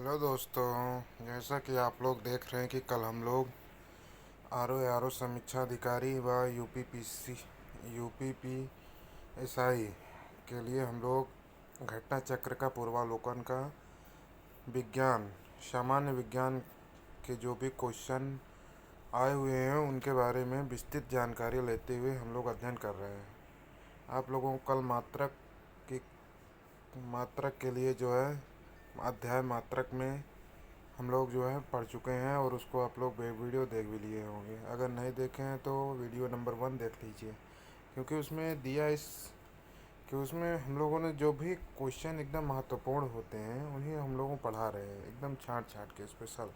Hello दोस्तों, जैसा कि आप लोग देख रहे हैं कि कल हम लोग आर ओ समीक्षा अधिकारी व यूपीपीएसआई के लिए हम लोग घटना चक्र का पूर्वावलोकन का विज्ञान सामान्य विज्ञान के जो भी क्वेश्चन आए हुए हैं उनके बारे में विस्तृत जानकारी लेते हुए हम लोग अध्ययन कर रहे हैं। आप लोगों को कल की मात्रक के लिए जो है अध्याय मात्रक में हम लोग जो है पढ़ चुके हैं और उसको आप लोग वीडियो देख भी लिए होंगे। अगर नहीं देखे हैं तो वीडियो नंबर 1 देख लीजिए, क्योंकि उसमें दिया इस कि उसमें हम लोगों ने जो भी क्वेश्चन एकदम महत्वपूर्ण होते हैं उन्हें हम लोगों को पढ़ा रहे हैं एकदम छाँट छाँट के स्पेशल।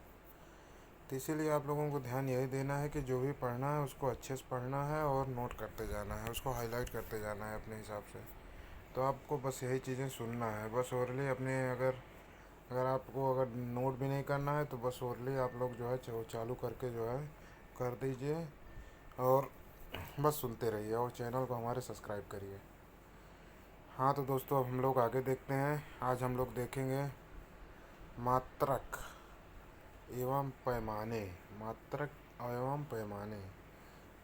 तो इसीलिए आप लोगों को ध्यान यही देना है कि जो भी पढ़ना है उसको अच्छे से पढ़ना है और नोट करते जाना है, उसको हाईलाइट करते जाना है अपने हिसाब से। तो आपको बस यही चीज़ें सुनना है बस ओरली अपने। अगर अगर आपको अगर नोट भी नहीं करना है तो बस ओरली आप लोग जो है चालू करके जो है कर दीजिए और बस सुनते रहिए और चैनल को हमारे सब्सक्राइब करिए। हाँ तो दोस्तों, अब हम लोग आगे देखते हैं। आज हम लोग देखेंगे मात्रक एवं पैमाने। मात्रक एवं पैमाने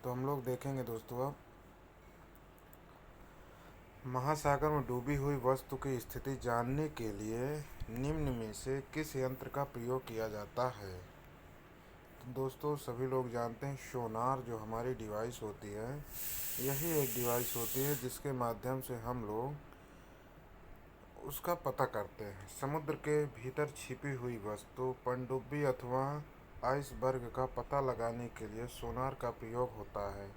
तो हम लोग देखेंगे दोस्तों। अब महासागर में डूबी हुई वस्तु की स्थिति जानने के लिए निम्न में से किस यंत्र का प्रयोग किया जाता है? तो दोस्तों, सभी लोग जानते हैं सोनार जो हमारी डिवाइस होती है, यही एक डिवाइस होती है जिसके माध्यम से हम लोग उसका पता करते हैं। समुद्र के भीतर छिपी हुई वस्तु, पनडुब्बी अथवा आइसबर्ग का पता लगाने के लिए सोनार का प्रयोग होता है।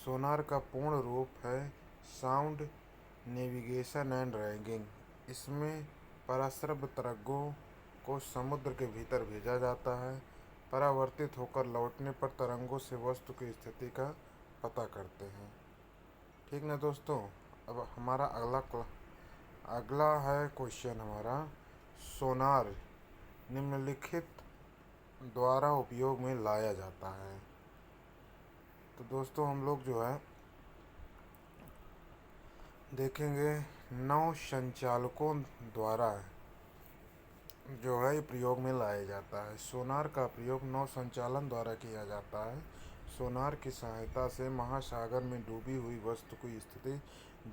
सोनार का पूर्ण रूप है साउंड नेविगेशन एंड रैगिंग। इसमें पराश्रव्य तरंगों को समुद्र के भीतर भेजा जाता है। परावर्तित होकर लौटने पर तरंगों से वस्तु की स्थिति का पता करते हैं। ठीक ना दोस्तों। अब हमारा अगला है क्वेश्चन हमारा, सोनार निम्नलिखित द्वारा उपयोग में लाया जाता है। तो दोस्तों, हम लोग जो है देखेंगे नौ संचालकों द्वारा जो है प्रयोग में लाया जाता है। सोनार का प्रयोग नौ संचालन द्वारा किया जाता है। सोनार की सहायता से महासागर में डूबी हुई वस्तु की स्थिति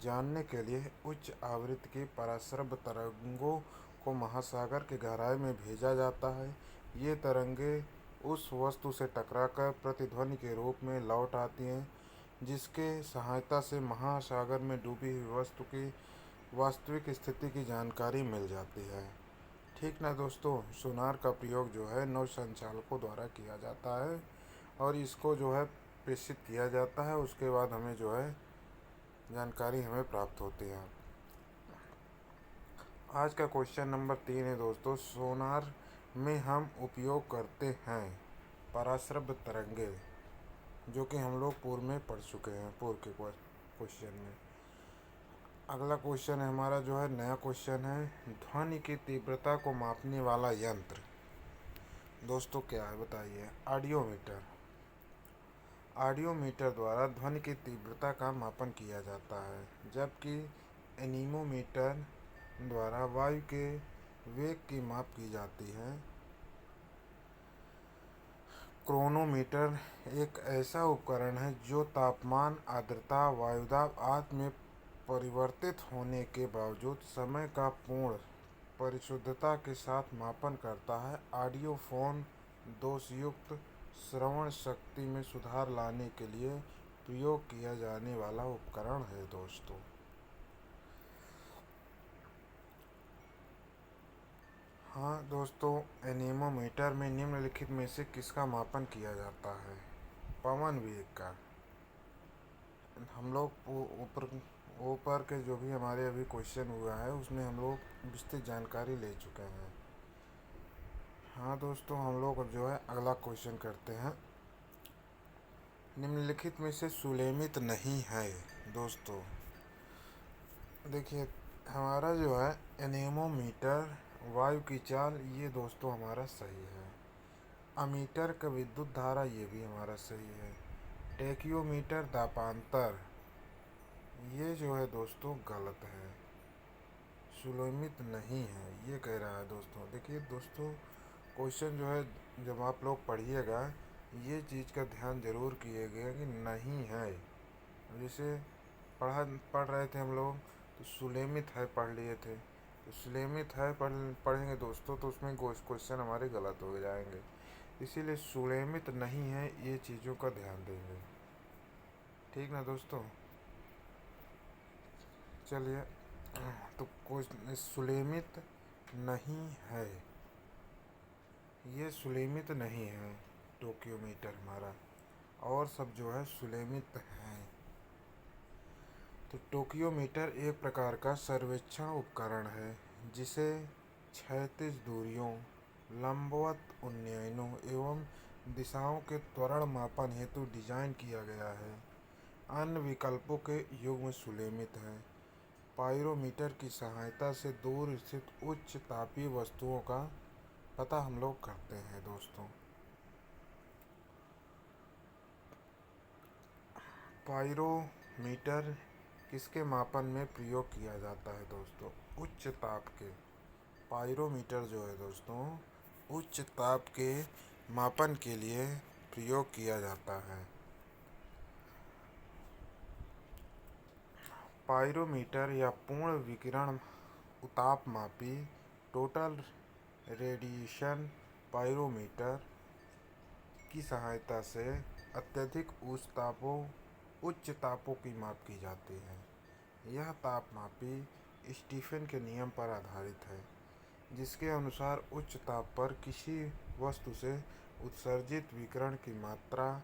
जानने के लिए उच्च आवृत्ति की पराश्रव्य तरंगों को महासागर की गहराई में भेजा जाता है। ये तरंगे उस वस्तु से टकराकर प्रतिध्वनि के रूप में लौट आती हैं, जिसके सहायता से महासागर में डूबी हुई वस्तु की वास्तविक स्थिति की जानकारी मिल जाती है। ठीक ना दोस्तों। सोनार का प्रयोग जो है नौ संचालकों द्वारा किया जाता है और इसको जो है प्रेषित किया जाता है। उसके बाद हमें जो है जानकारी हमें प्राप्त होती है। आज का क्वेश्चन नंबर 3 है दोस्तों, सोनार में हम उपयोग करते हैं पराश्रव्य तरंगे, जो कि हम लोग पूर्व में पढ़ चुके हैं पूर्व के क्वेश्चन में। अगला क्वेश्चन है हमारा जो है नया क्वेश्चन है, ध्वनि की तीव्रता को मापने वाला यंत्र दोस्तों क्या है बताइए? ऑडियोमीटर। ऑडियोमीटर द्वारा ध्वनि की तीव्रता का मापन किया जाता है, जबकि एनीमोमीटर द्वारा वायु के वेग की माप की जाती है। क्रोनोमीटर एक ऐसा उपकरण है जो तापमान, आर्द्रता, वायुदाब आदि में परिवर्तित होने के बावजूद समय का पूर्ण परिशुद्धता के साथ मापन करता है। ऑडियोफोन दोषयुक्त श्रवण शक्ति में सुधार लाने के लिए प्रयोग किया जाने वाला उपकरण है दोस्तों। हाँ दोस्तों, एनीमोमीटर में निम्नलिखित में से किसका मापन किया जाता है? पवन वेग का। हम लोग ऊपर ऊपर के जो भी हमारे अभी क्वेश्चन हुआ है उसमें हम लोग विस्तृत जानकारी ले चुके हैं। हाँ दोस्तों, हम लोग अब जो है अगला क्वेश्चन करते हैं, निम्नलिखित में से सुलेमित नहीं है दोस्तों। देखिए, हमारा जो है एनेमोमीटर वायु की चाल, ये दोस्तों हमारा सही है। अमीटर का विद्युत धारा, ये भी हमारा सही है। टेकियोमीटर दापांतर, ये जो है दोस्तों गलत है। सुलमित नहीं है, ये कह रहा है दोस्तों। देखिए दोस्तों, क्वेश्चन जो है जब आप लोग पढ़िएगा ये चीज़ का ध्यान जरूर कीजिएगा कि नहीं है। जैसे पढ़ रहे थे हम लोग तो सुलेमित है पढ़ लिए थे, तो सुलेमित है पढ़ेंगे दोस्तों तो उसमें क्वेश्चन हमारे गलत हो जाएंगे। इसीलिए सुलेमित नहीं है, ये चीज़ों का ध्यान देंगे। ठीक ना दोस्तों। चलिए, तो कोई सुलेमित नहीं है, ये सुलेमित नहीं है टोक्योमीटर हमारा, और सब जो है सुलेमित हैं। तो टोक्योमीटर एक प्रकार का सर्वेक्षण उपकरण है जिसे क्षैतिज दूरियों, लंबवत उन्नयनों एवं दिशाओं के त्वरण मापन हेतु डिजाइन किया गया है। अन्य विकल्पों के युग में सुलेमित है। पाइरोमीटर की सहायता से दूर स्थित उच्च तापीय वस्तुओं का पता हम लोग करते हैं दोस्तों। पाइरोमीटर किसके मापन में प्रयोग किया जाता है दोस्तों? उच्च ताप के। पाइरोमीटर जो है दोस्तों उच्च ताप के मापन के लिए प्रयोग किया जाता है। पाइरोमीटर या पूर्ण विकिरण उतापमापी टोटल रेडिएशन पाइरोमीटर की सहायता से अत्यधिक उच्च तापों की माप की जाती है। यह तापमापी स्टीफन के नियम पर आधारित है जिसके अनुसार उच्च ताप पर किसी वस्तु से उत्सर्जित विकिरण की मात्रा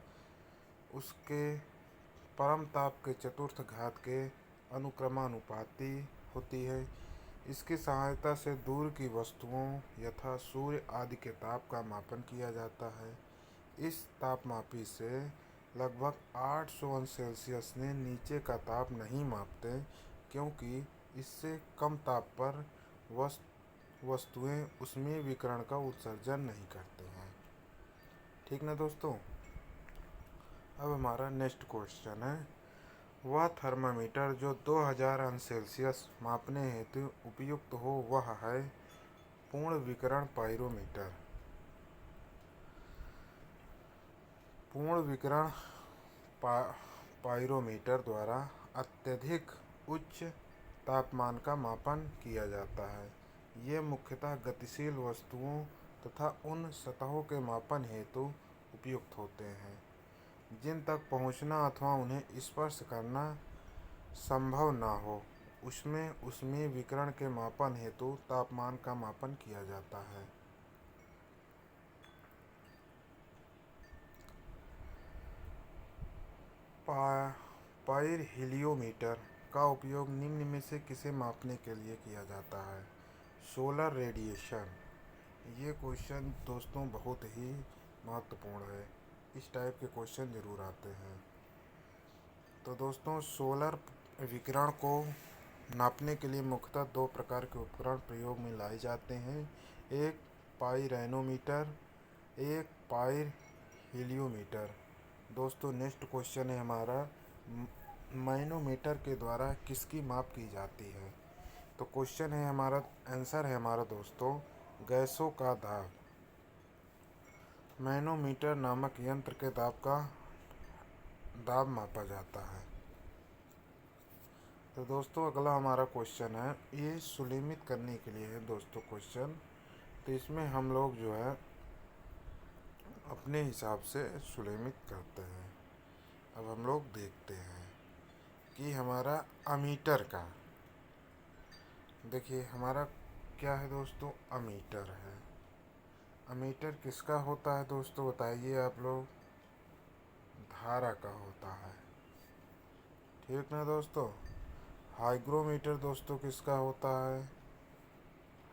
उसके परम ताप के चतुर्थ घात के अनुक्रमानुपाती होती है। इसकी सहायता से दूर की वस्तुओं यथा सूर्य आदि के ताप का मापन किया जाता है। इस तापमापी से लगभग 800 अंश सेल्सियस ने नीचे का ताप नहीं मापते, क्योंकि इससे कम ताप पर वस्तुएं उसमें विकिरण का उत्सर्जन नहीं करते हैं। ठीक ना दोस्तों। अब हमारा नेक्स्ट क्वेश्चन है, वह थर्मामीटर जो 2000 अंश सेल्सियस मापने हेतु उपयुक्त हो वह है पूर्ण विकिरण पाइरोमीटर। पूर्ण विकिरण पाइरोमीटर द्वारा अत्यधिक उच्च तापमान का मापन किया जाता है। ये मुख्यतः गतिशील वस्तुओं तथा उन सतहों के मापन हेतु उपयुक्त होते हैं जिन तक पहुंचना अथवा उन्हें स्पर्श करना संभव न हो। उसमें विकिरण के मापन हेतु तापमान का मापन किया जाता है। पाइरहेलियोमीटर का उपयोग निम्न में से किसे मापने के लिए किया जाता है? Solar radiation. ये क्वेश्चन दोस्तों बहुत ही महत्वपूर्ण है, इस टाइप के क्वेश्चन ज़रूर आते हैं। तो दोस्तों सोलर विकिरण को नापने के लिए मुख्यतः दो प्रकार के उपकरण प्रयोग में लाए जाते हैं, एक पाइरोनोमीटर, एक पाइरहेलियोमीटर। दोस्तों नेक्स्ट क्वेश्चन है हमारा, मैनोमीटर के द्वारा किसकी माप की जाती है? तो क्वेश्चन है हमारा, आंसर है हमारा दोस्तों गैसों का दाब। मैनोमीटर नामक यंत्र के दाब मापा जाता है। तो दोस्तों अगला हमारा क्वेश्चन है, ये सुलेमित करने के लिए है दोस्तों क्वेश्चन। तो इसमें हम लोग जो है अपने हिसाब से सुलेमित करते हैं। अब हम लोग देखते हैं कि हमारा अमीटर का, देखिए हमारा क्या है दोस्तों, अमीटर है। अमीटर किसका होता है दोस्तों बताइए आप लोग? धारा का होता है। ठीक ना दोस्तों। हाइग्रोमीटर दोस्तों किसका होता है?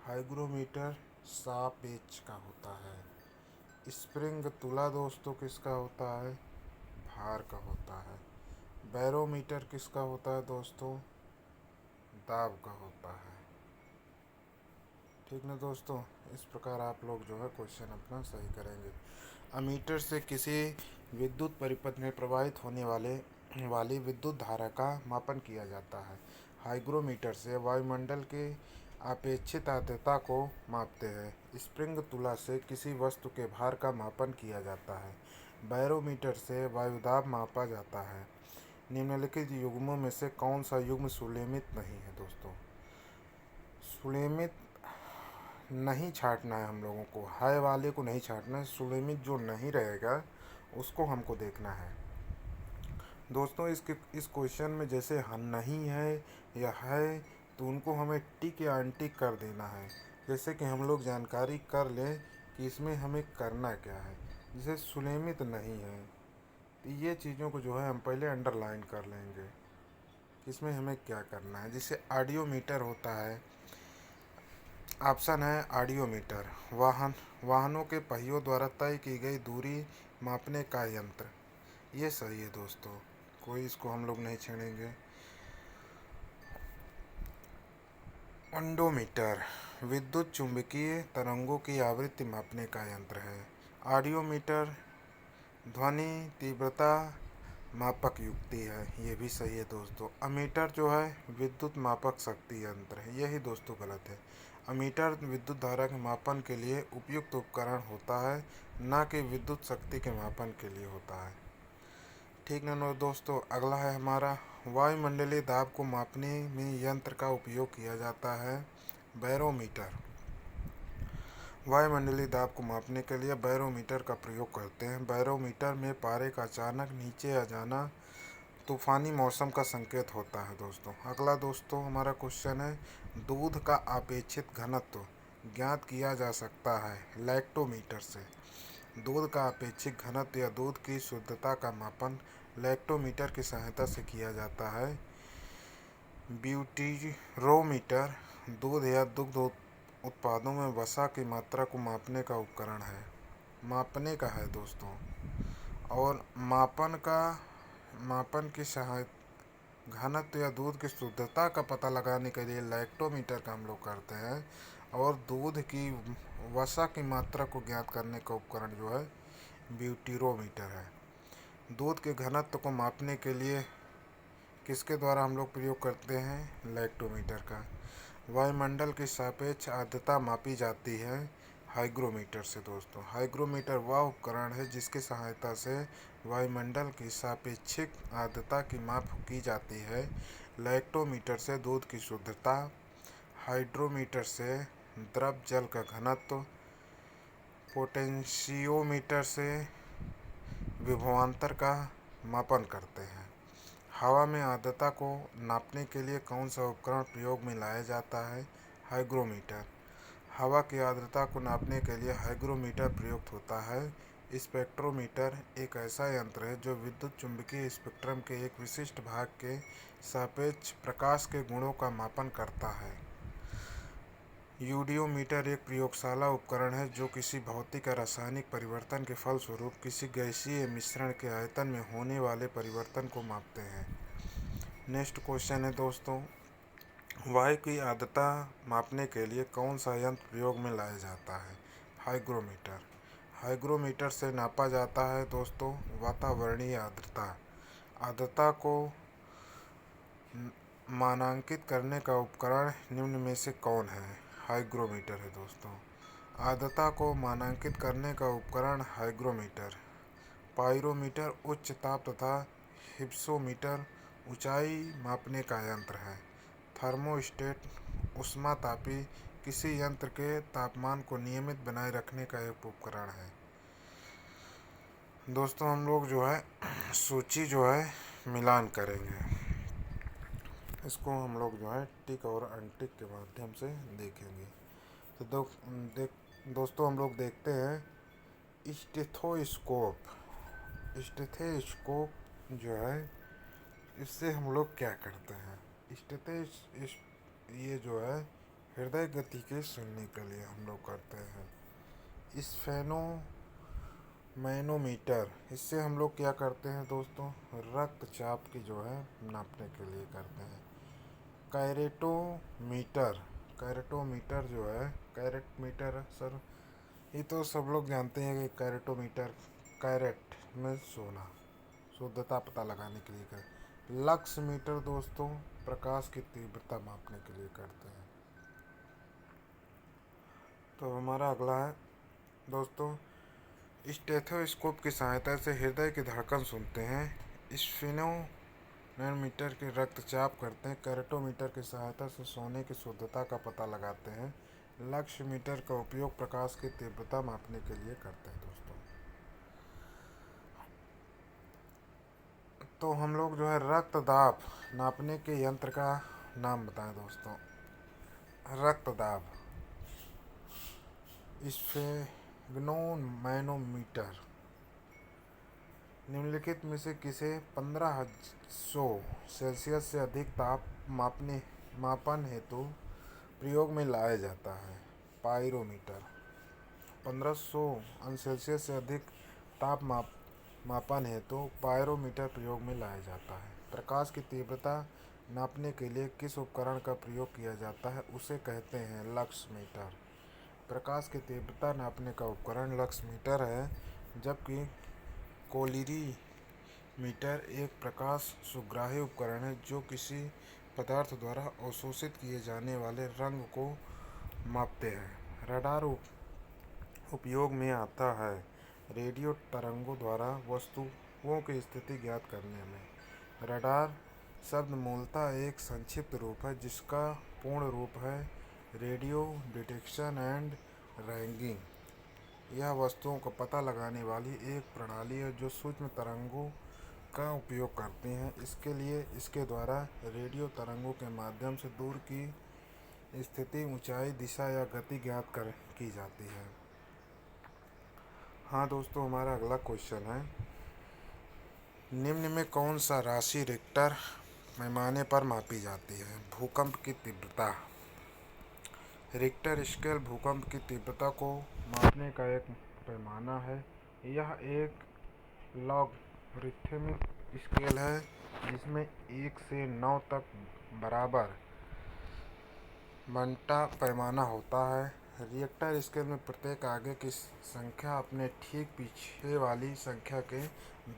हाइग्रोमीटर सापेक्ष का होता है। स्प्रिंग तुला दोस्तों किसका होता है? भार का होता है। बैरोमीटर किसका होता है दोस्तों? दाब का होता है। ठीक ना दोस्तों। इस प्रकार आप लोग जो है क्वेश्चन अपना सही करेंगे। अमीटर से किसी विद्युत परिपथ में प्रवाहित होने वाली विद्युत धारा का मापन किया जाता है। हाइग्रोमीटर से वायुमंडल के अपेक्षित आर्द्रता को मापते हैं। स्प्रिंग तुला से किसी वस्तु के भार का मापन किया जाता है। बैरोमीटर से वायुदाब मापा जाता है। निम्नलिखित युग्मों में से कौन सा युग्म सुलेमित नहीं है दोस्तों? सुलेमित नहीं छांटना है हम लोगों को, है वाले को नहीं छांटना है। सुलेमित जो नहीं रहेगा उसको हमको देखना है दोस्तों। इस क्वेश्चन में जैसे नहीं है या है तो उनको हमें टिक या अनटिक कर देना है, जैसे कि हम लोग जानकारी कर लें कि इसमें हमें करना क्या है। जैसे सुलेमित नहीं है तो ये चीज़ों को जो है हम पहले अंडरलाइन कर लेंगे कि इसमें हमें क्या करना है। जैसे ऑडियोमीटर होता है, ऑप्शन है ऑडियोमीटर, वाहनों के पहियों द्वारा तय की गई दूरी मापने का यंत्र। ये सही है दोस्तों, कोई इसको हम लोग नहीं छेड़ेंगे। ओडोमीटर विद्युत चुंबकीय तरंगों की आवृत्ति मापने का यंत्र है। ऑडियोमीटर ध्वनि तीव्रता मापक युक्ति है, ये भी सही है दोस्तों। अमीटर जो है विद्युत मापक शक्ति यंत्र है, यही दोस्तों गलत है। अमीटर विद्युत धारा के मापन के लिए उपयुक्त उपकरण होता है, ना कि विद्युत शक्ति के मापन के लिए होता है। ठीक ना दोस्तों, अगला है हमारा वायुमंडलीय दाब को मापने में यंत्र का उपयोग किया जाता है, बैरोमीटर। वायुमंडलीय दाब को मापने के लिए बैरोमीटर का प्रयोग करते हैं। बैरोमीटर में पारे का अचानक नीचे आ जाना तूफानी मौसम का संकेत होता है दोस्तों। अगला दोस्तों हमारा क्वेश्चन है, दूध का अपेक्षित घनत्व ज्ञात किया जा सकता है लैक्टोमीटर से। दूध का अपेक्षित घनत्व या दूध की शुद्धता का मापन लैक्टोमीटर की सहायता से किया जाता है। ब्यूटीरोमीटर दूध या दुग्ध उत्पादों में वसा की मात्रा को मापने का उपकरण है, मापने का है दोस्तों। और मापन की सहायता घनत्व या दूध की शुद्धता का पता लगाने के लिए लैक्टोमीटर का हम लोग करते हैं। और दूध की वसा की मात्रा को ज्ञात करने का उपकरण जो है ब्यूटीरोमीटर है। दूध के घनत्व को मापने के लिए किसके द्वारा हम लोग प्रयोग करते हैं? लैक्टोमीटर का। वायुमंडल की सापेक्ष आर्द्रता मापी जाती है हाइग्रोमीटर से दोस्तों। हाइग्रोमीटर वह उपकरण है जिसकी सहायता से वायुमंडल की सापेक्षिक आर्द्रता की माप की जाती है। लैक्टोमीटर से दूध की शुद्धता, हाइड्रोमीटर से द्रव जल का घनत्व, पोटेंशियोमीटर से विभवांतर का मापन करते हैं। हवा में आर्द्रता को नापने के लिए कौन सा उपकरण प्रयोग में लाया जाता है? हाइग्रोमीटर। हवा की आर्द्रता को नापने के लिए हाइग्रोमीटर प्रयुक्त होता है। स्पेक्ट्रोमीटर एक ऐसा यंत्र है जो विद्युत चुम्बकीय स्पेक्ट्रम के एक विशिष्ट भाग के सापेक्ष प्रकाश के गुणों का मापन करता है। यूडियोमीटर एक प्रयोगशाला उपकरण है जो किसी भौतिक या रासायनिक परिवर्तन के फलस्वरूप किसी गैसीय मिश्रण के आयतन में होने वाले परिवर्तन को मापते हैं। नेक्स्ट क्वेश्चन है दोस्तों, वायु की आर्द्रता मापने के लिए कौन सा यंत्र प्रयोग में लाया जाता है? हाइग्रोमीटर। हाइग्रोमीटर से नापा जाता है दोस्तों वातावरणीय आर्द्रता। आर्द्रता को मानांकित करने का उपकरण निम्न में से कौन है? हाइग्रोमीटर है दोस्तों। आर्द्रता को मानांकित करने का उपकरण हाइग्रोमीटर। पाइरोमीटर उच्च ताप तथा हिप्सोमीटर ऊंचाई मापने का यंत्र है। थर्मोस्टेट ऊष्मातापी किसी यंत्र के तापमान को नियमित बनाए रखने का एक उपकरण है। दोस्तों हम लोग जो है सूची जो है मिलान करेंगे, इसको हम लोग जो है टिक और अनटिक के माध्यम से देखेंगे। तो दोस्तों हम लोग देखते हैं स्टेथोस्कोप। स्टेथोस्कोप जो है इससे हम लोग क्या करते हैं? ये जो है हृदय गति के सुनने के लिए हम लोग करते हैं। स्फेनो मैनोमीटर, इससे हम लोग क्या करते हैं दोस्तों? रक्तचाप की जो है नापने के लिए करते हैं। कैरेटोमीटर, कैरेटोमीटर जो है कैरेटमीटर सर, ये तो सब लोग जानते हैं कि कैरेटोमीटर कैरेट में सोना शुद्धता पता लगाने के लिए कर। लक्स मीटर दोस्तों प्रकाश की तीव्रता मापने के लिए करते हैं। तो हमारा अगला है दोस्तों, स्टेथोस्कोप की सहायता से हृदय की धड़कन सुनते हैं, स्फिनोमीटर के रक्तचाप करते हैं, कैरोटोमीटर की सहायता से सोने की शुद्धता का पता लगाते हैं, लक्ष्य मीटर का उपयोग प्रकाश की तीव्रता मापने के लिए करते हैं दोस्तों। तो हम लोग जो है रक्त दाब नापने के यंत्र का नाम बताएं दोस्तों। रक्त दाब स्फेग्नोमैनोमीटर। निम्नलिखित में से किसे 1500 सेल्सियस से अधिक ताप मापन हेतु प्रयोग में लाया जाता है? पाइरोमीटर। 1500 सेल्सियस से अधिक ताप मापन हेतु पायरोमीटर प्रयोग में लाया जाता है। प्रकाश की तीव्रता नापने के लिए किस उपकरण का प्रयोग किया जाता है? उसे कहते हैं लक्स मीटर। प्रकाश की तीव्रता नापने का उपकरण लक्स मीटर है, जबकि कोलिरीमीटर एक प्रकाश सुग्राही उपकरण है जो किसी पदार्थ द्वारा अवशोषित किए जाने वाले रंग को मापते हैं। रडार उपयोग में आता है रेडियो तरंगों द्वारा वस्तुओं की स्थिति ज्ञात करने में। रडार शब्द मूलतः एक संक्षिप्त रूप है जिसका पूर्ण रूप है रेडियो डिटेक्शन एंड रैंगिंग। यह वस्तुओं का पता लगाने वाली एक प्रणाली है जो सूक्ष्म तरंगों का उपयोग करती है। इसके लिए इसके द्वारा रेडियो तरंगों के माध्यम से दूर की स्थिति, ऊंचाई, दिशा या गति ज्ञात की जाती है। हाँ दोस्तों, हमारा अगला क्वेश्चन है, निम्न में कौन सा राशि रिक्टर पैमाने पर मापी जाती है? भूकंप की तीव्रता। रिक्टर स्केल भूकंप की तीव्रता को मापने का एक पैमाना है। यह एक लॉगरिथमिक स्केल है जिसमें 1 से 9 तक बराबर बंटा पैमाना होता है। रिक्टर स्केल में प्रत्येक आगे की संख्या अपने ठीक पीछे वाली संख्या के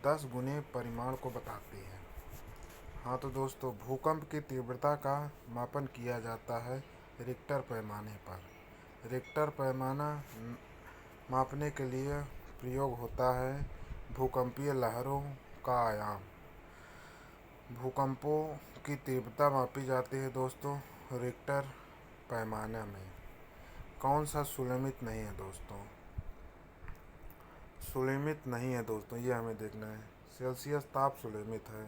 10 गुने परिमाण को बताती है। हाँ तो दोस्तों, भूकंप की तीव्रता का मापन किया जाता है रिक्टर पैमाने पर। रिक्टर पैमाना मापने के लिए प्रयोग होता है भूकंपीय लहरों का आयाम। भूकंपों की तीव्रता मापी जाती है दोस्तों रिक्टर पैमाने में। कौन सा सुलेमित नहीं है दोस्तों? सुलेमित नहीं है दोस्तों, ये हमें देखना है। सेल्सियस ताप सुलेमित है।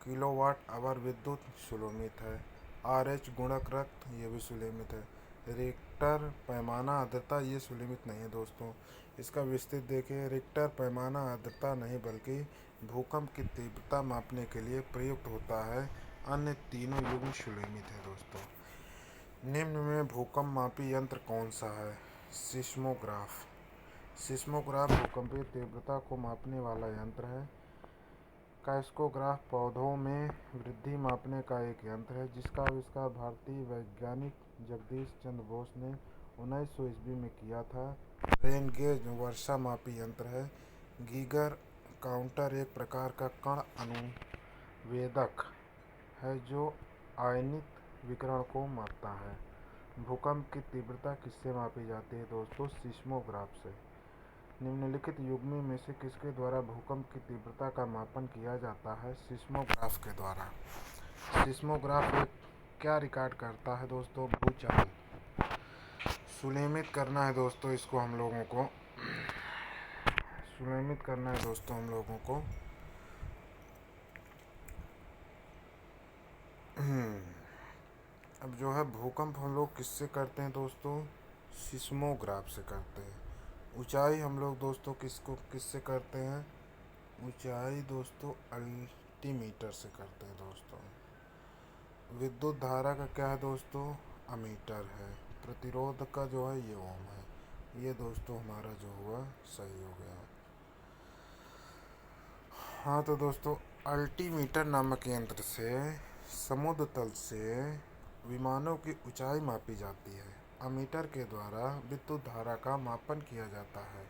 किलोवाट आवर विद्युत सुलेमित है। RH गुणक रक्त ये भी सुलेमित है। रिक्टर पैमाना आर्द्रता ये सुलेमित नहीं है दोस्तों। इसका विस्तृत देखें। रिक्टर पैमाना आर्द्रता नहीं बल्कि भूकंप की तीव्रता मापने के लिए प्रयुक्त होता है। अन्य तीनों युग्म सुलेमित है दोस्तों। निम्न में भूकंप मापी यंत्र कौन सा है? सिस्मोग्राफ। सिस्मोग्राफ भूकंपीय तीव्रता को मापने वाला यंत्र है। काइस्कोग्राफ पौधों में वृद्धि मापने का एक यंत्र है जिसका आविष्कार भारतीय वैज्ञानिक जगदीश चंद्र बोस ने 1900 ईस्वी में किया था। रेन गेज वर्षा मापी यंत्र है। गीगर काउंटर एक प्रकार का कण अनुवेदक है जो आयनित विकिरण को मापता है। भूकंप की तीव्रता किससे मापी जाती है दोस्तों? सिस्मोग्राफ से। निम्नलिखित युग्मी में से किसके द्वारा भूकंप की तीव्रता का मापन किया जाता है? सिस्मोग्राफ के द्वारा। सिस्मोग्राफ एक क्या रिकॉर्ड करता है दोस्तों? भूचाल। सुलेमित करना है दोस्तों इसको हम लोगों को, सुलेमित करना है दोस्तों हम लोगों को। अब जो है भूकंप हम लोग किससे करते हैं दोस्तों? सिस्मोग्राफ से करते हैं। ऊंचाई हम लोग दोस्तों किससे करते हैं? ऊंचाई दोस्तों अल्टीमीटर से करते हैं दोस्तों। विद्युत धारा का क्या है दोस्तों? अमीटर है। प्रतिरोध का जो है ये ओम है। ये दोस्तों हमारा जो हुआ सही हो गया। हाँ तो दोस्तों, अल्टीमीटर नामक यंत्र से समुद्र तल से विमानों की ऊंचाई मापी जाती है। अमीटर के द्वारा विद्युत धारा का मापन किया जाता है।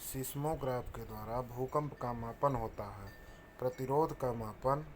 सिस्मोग्राफ के द्वारा भूकंप का मापन होता है। प्रतिरोध का मापन